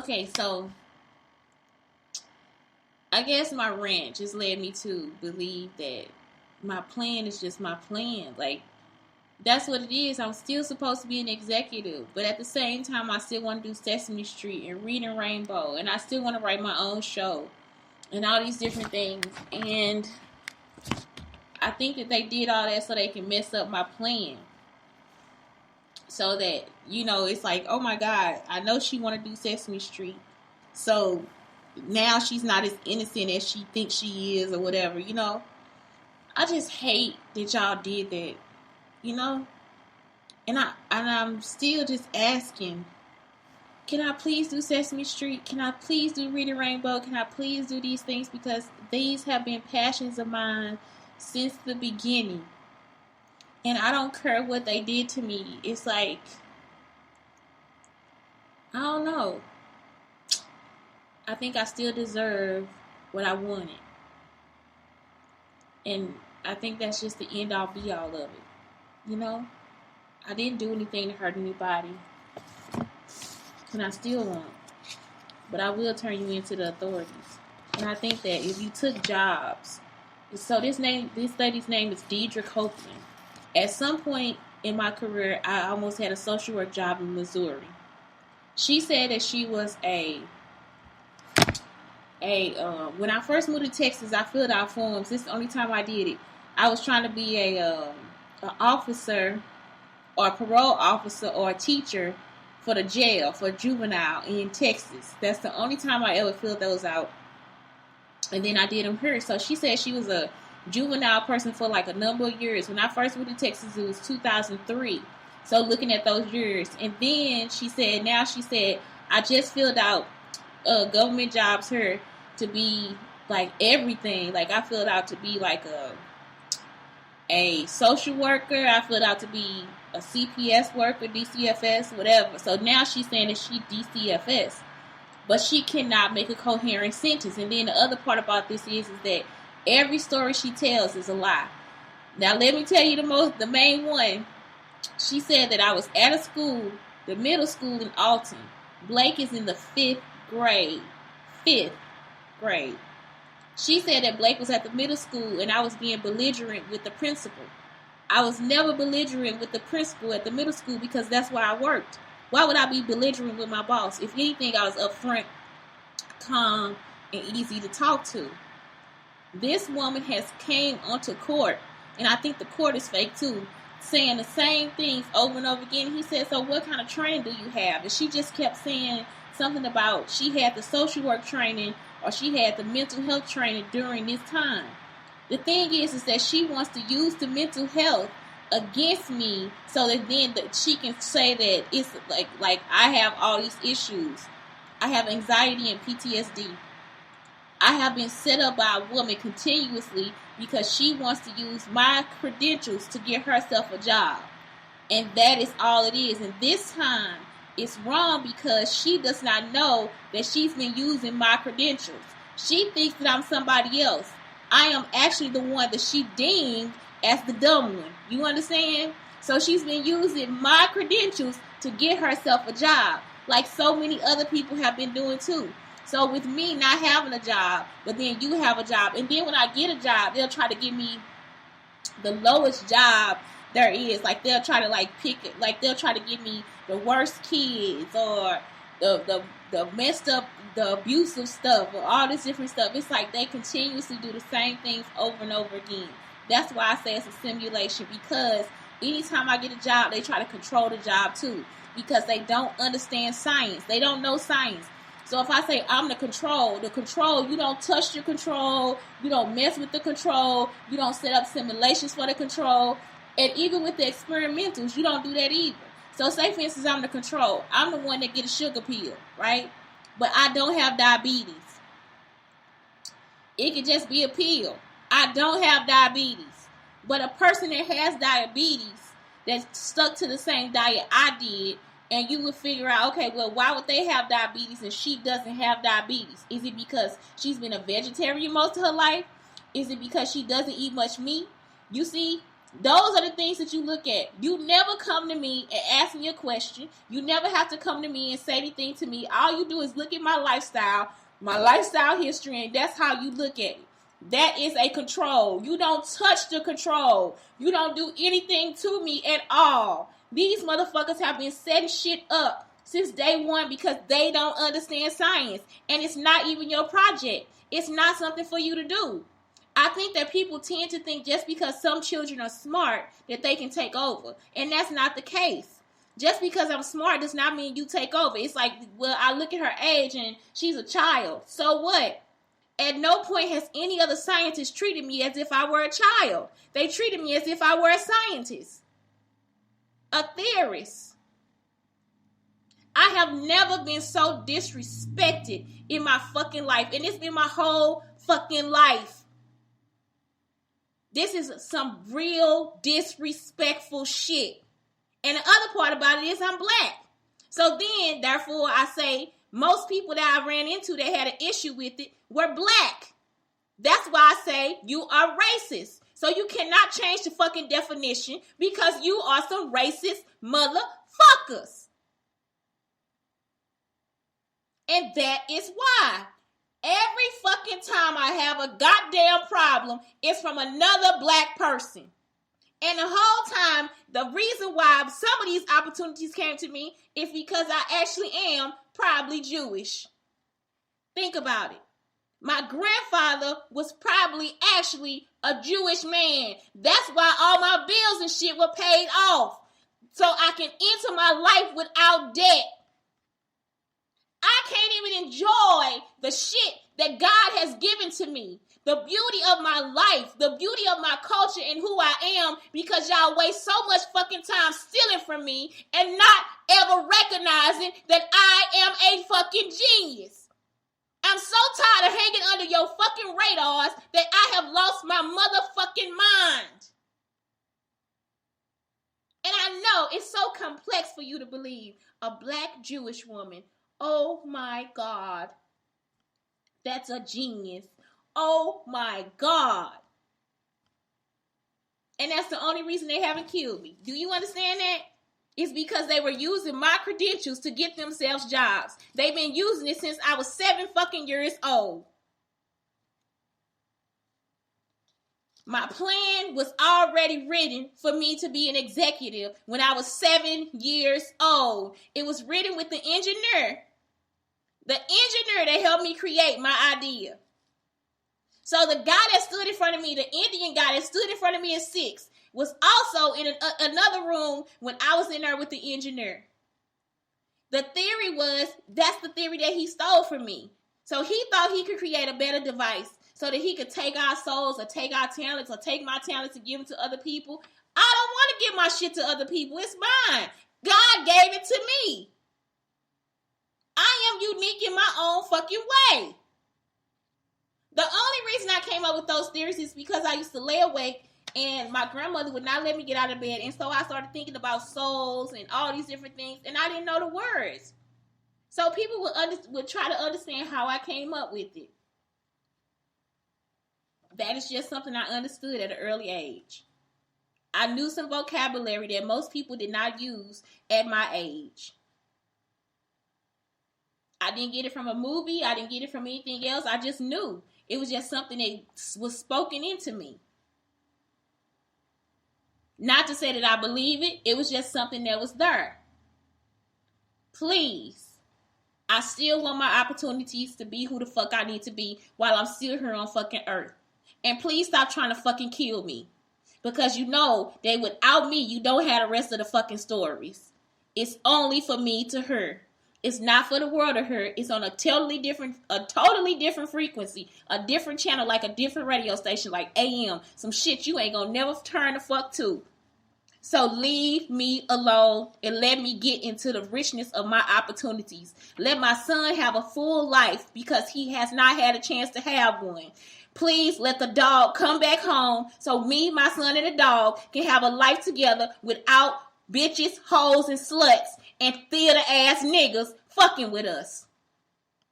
Okay, so I guess my rant just led me to believe that my plan is just my plan. Like, that's what it is. I'm still supposed to be an executive, but at the same time, I still want to do Sesame Street and Reading Rainbow, and I still want to write my own show and all these different things. And I think that they did all that so they can mess up my plan. So that, it's like, oh my God, I know she want to do Sesame Street. So now she's not as innocent as she thinks she is or whatever. I just hate that y'all did that, you know? And I'm still just asking, can I please do Sesame Street? Can I please do Reading Rainbow? Can I please do these things? Because these have been passions of mine since the beginning. And I don't care what they did to me. It's like, I don't know. I think I still deserve what I wanted. And I think that's just the end all be all of it. I didn't do anything to hurt anybody. And I still won't. But I will turn you into the authorities. And I think that if you took jobs. So this lady's name is Deidre Copeland. At some point in my career, I almost had a social work job in Missouri. She said that she was when I first moved to Texas, I filled out forms. This is the only time I did it. I was trying to be an officer or a parole officer or a teacher for the jail, for juvenile in Texas. That's the only time I ever filled those out. And then I did them here. So she said she was a juvenile person for like a number of years. When I first moved to Texas, it was 2003. So looking at those years. And then she said, I just filled out government jobs here to be like everything. Like I filled out to be like a social worker. I filled out to be a CPS worker, DCFS, whatever. So now she's saying that she DCFS. But she cannot make a coherent sentence. And then the other part about this is that every story she tells is a lie. Now let me tell you the main one. She said that I was at a school, the middle school in Alton. Blake is in the 5th grade. 5th grade. She said that Blake was at the middle school and I was being belligerent with the principal. I was never belligerent with the principal at the middle school because that's where I worked. Why would I be belligerent with my boss? If anything, I was upfront, calm, and easy to talk to. This woman has came onto court, and I think the court is fake too, saying the same things over and over again. He said, so what kind of training do you have? And she just kept saying something about she had the social work training or she had the mental health training during this time. The thing is that she wants to use the mental health against me so that then she can say that it's like I have all these issues. I have anxiety and PTSD. I have been set up by a woman continuously because she wants to use my credentials to get herself a job. And that is all it is. And this time, it's wrong because she does not know that she's been using my credentials. She thinks that I'm somebody else. I am actually the one that she deemed as the dumb one. You understand? So she's been using my credentials to get herself a job, like so many other people have been doing too. So with me not having a job, but then you have a job, and then when I get a job, they'll try to give me the lowest job there is. Like they'll try to pick it, like they'll try to give me the worst kids or the messed up, the abusive stuff or all this different stuff. It's like they continuously do the same things over and over again. That's why I say it's a simulation, because anytime I get a job, they try to control the job too, because they don't understand science. They don't know science. So if I say I'm the control, you don't touch your control, you don't mess with the control, you don't set up simulations for the control, and even with the experimentals, you don't do that either. So say for instance I'm the control. I'm the one that get a sugar pill, right? But I don't have diabetes. It could just be a pill. I don't have diabetes. But a person that has diabetes that's stuck to the same diet I did, and you would figure out, okay, well, why would they have diabetes and she doesn't have diabetes? Is it because she's been a vegetarian most of her life? Is it because she doesn't eat much meat? You see? Those are the things that you look at. You never come to me and ask me a question. You never have to come to me and say anything to me. All you do is look at my lifestyle history, and that's how you look at it. That is a control. You don't touch the control. You don't do anything to me at all. These motherfuckers have been setting shit up since day one because they don't understand science. And it's not even your project. It's not something for you to do. I think that people tend to think just because some children are smart that they can take over. And that's not the case. Just because I'm smart does not mean you take over. It's like, well, I look at her age and she's a child. So what? At no point has any other scientist treated me as if I were a child. They treated me as if I were a scientist. A theorist. I have never been so disrespected in my fucking life. And it's been my whole fucking life. This is some real disrespectful shit. And the other part about it is I'm black. So then, therefore, I say most people that I ran into that had an issue with it were black. That's why I say you are racist. So you cannot change the fucking definition because you are some racist motherfuckers. And that is why. Every fucking time I have a goddamn problem, it's from another black person. And the whole time, the reason why some of these opportunities came to me is because I actually am probably Jewish. Think about it. My grandfather was probably actually a Jewish man. That's why all my bills and shit were paid off. So I can enter my life without debt. I can't even enjoy the shit that God has given to me. The beauty of my life, the beauty of my culture and who I am because y'all waste so much fucking time stealing from me and not ever recognizing that I am a fucking genius. I'm so tired of hanging under your fucking radars that I have lost my motherfucking mind. And I know it's so complex for you to believe a black Jewish woman. Oh my God. That's a genius. Oh my God. And that's the only reason they haven't killed me. Do you understand that? It's because they were using my credentials to get themselves jobs. They've been using it since I was 7 fucking years old. My plan was already written for me to be an executive when I was 7 years old. It was written with the engineer. The engineer that helped me create my idea. So the guy that stood in front of me, the Indian guy that stood in front of me at 6, was also in another room when I was in there with the engineer. The theory was, that's the theory that he stole from me. So he thought he could create a better device so that he could take our souls or take our talents or take my talents and give them to other people. I don't want to give my shit to other people. It's mine. God gave it to me. I am unique in my own fucking way. The only reason I came up with those theories is because I used to lay awake and my grandmother would not let me get out of bed. And so I started thinking about souls and all these different things. And I didn't know the words. So people would try to understand how I came up with it. That is just something I understood at an early age. I knew some vocabulary that most people did not use at my age. I didn't get it from a movie. I didn't get it from anything else. I just knew. It was just something that was spoken into me. Not to say that I believe it. It was just something that was there. Please. I still want my opportunities to be who the fuck I need to be while I'm still here on fucking earth. And please stop trying to fucking kill me. Because you know that without me, you don't have the rest of the fucking stories. It's only for me to hear. It's not for the world to hear. It's on a totally different frequency, a different channel, like a different radio station, like AM. Some shit you ain't gonna never turn the fuck to. So leave me alone and let me get into the richness of my opportunities. Let my son have a full life because he has not had a chance to have one. Please let the dog come back home so me, my son, and the dog can have a life together without bitches, hoes, and sluts and theater ass niggas fucking with us.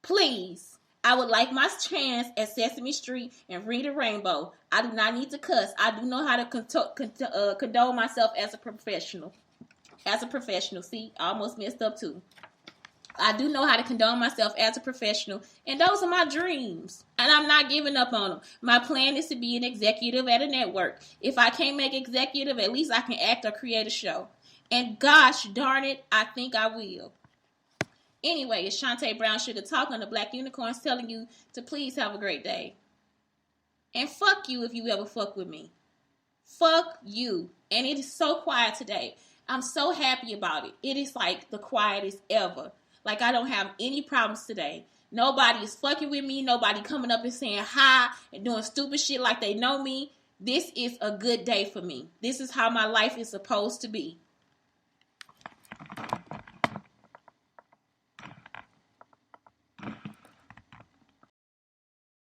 Please. I would like my chance at Sesame Street and Ring the Rainbow. I do not need to cuss. I do know how to condone myself as a professional. See, I almost messed up too. I do know how to condone myself as a professional, and those are my dreams, and I'm not giving up on them. My plan is to be an executive at a network. If I can't make executive, at least I can act or create a show. And gosh darn it, I think I will. Anyway, it's Shantae Brown Sugar Talk on the Black Unicorns telling you to please have a great day. And fuck you if you ever fuck with me. Fuck you. And it is so quiet today. I'm so happy about it. It is like the quietest ever. Like, I don't have any problems today. Nobody is fucking with me. Nobody coming up and saying hi and doing stupid shit like they know me. This is a good day for me. This is how my life is supposed to be.